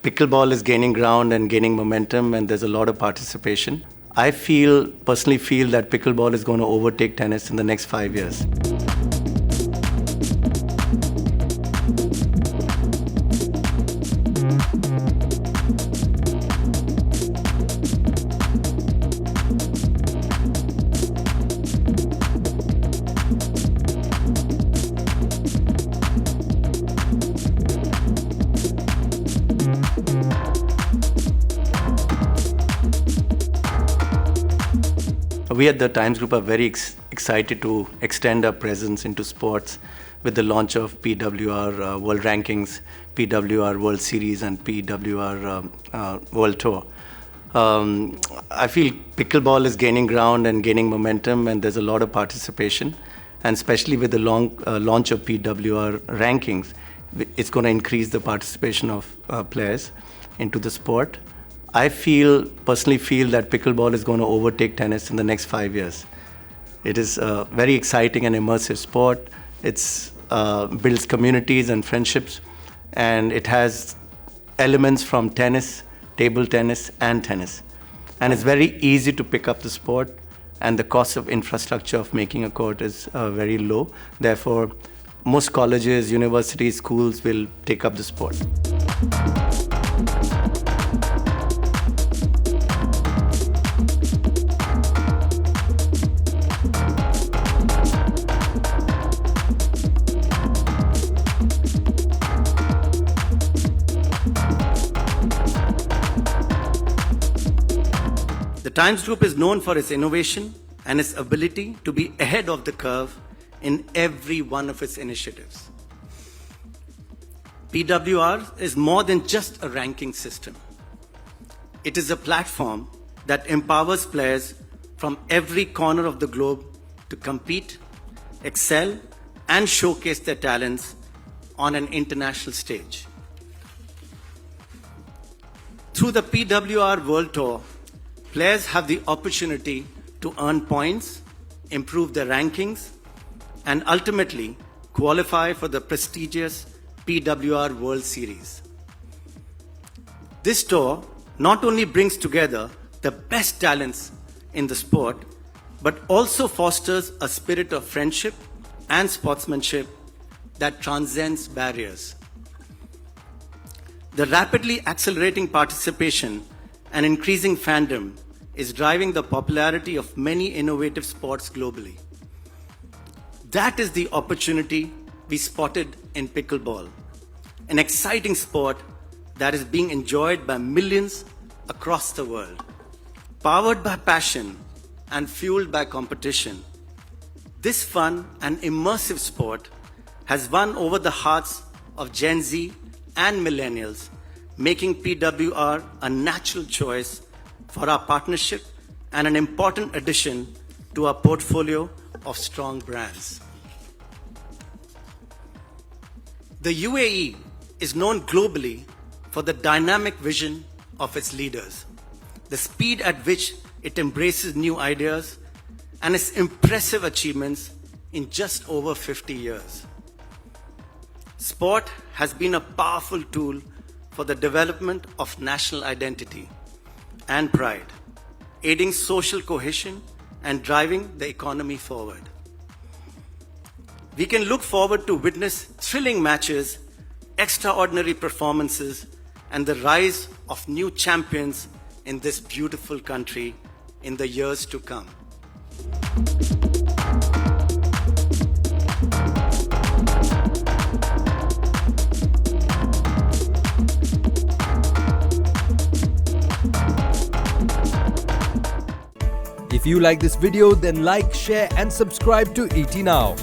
Pickleball is gaining ground and gaining momentum, and there's a lot of participation. I personally feel that pickleball is going to overtake tennis in the next 5 years. We at the Times Group are very excited to extend our presence into sports with the launch of PWR World Rankings, PWR World Series, and PWR World Tour. I feel pickleball is gaining ground and gaining momentum, and there's a lot of participation. And especially with the launch of PWR Rankings, it's going to increase the participation of players into the sport. I personally feel that pickleball is going to overtake tennis in the next 5 years. It is a very exciting and immersive sport. It builds communities and friendships, and it has elements from tennis, table tennis, and tennis. And it's very easy to pick up the sport, and the cost of infrastructure of making a court is very low. Therefore, most colleges, universities, schools will take up the sport. The Times Group is known for its innovation and its ability to be ahead of the curve in every one of its initiatives. PWR is more than just a ranking system. It is a platform that empowers players from every corner of the globe to compete, excel, and showcase their talents on an international stage. Through the PWR World Tour, players have the opportunity to earn points, improve their rankings, and ultimately qualify for the prestigious PWR World Series. This tour not only brings together the best talents in the sport, but also fosters a spirit of friendship and sportsmanship that transcends barriers. The rapidly accelerating participation and increasing fandom is driving the popularity of many innovative sports globally. That is the opportunity we spotted in pickleball, an exciting sport that is being enjoyed by millions across the world. Powered by passion and fueled by competition, this fun and immersive sport has won over the hearts of Gen Z and millennials, making PWR a natural choice for our partnership and an important addition to our portfolio of strong brands. The UAE is known globally for the dynamic vision of its leaders, the speed at which it embraces new ideas, and its impressive achievements in just over 50 years. Sport has been a powerful tool for the development of national identity and pride, aiding social cohesion and driving the economy forward. We can look forward to witness thrilling matches, extraordinary performances, and the rise of new champions in this beautiful country in the years to come. If you like this video, then like, share and subscribe to ET Now.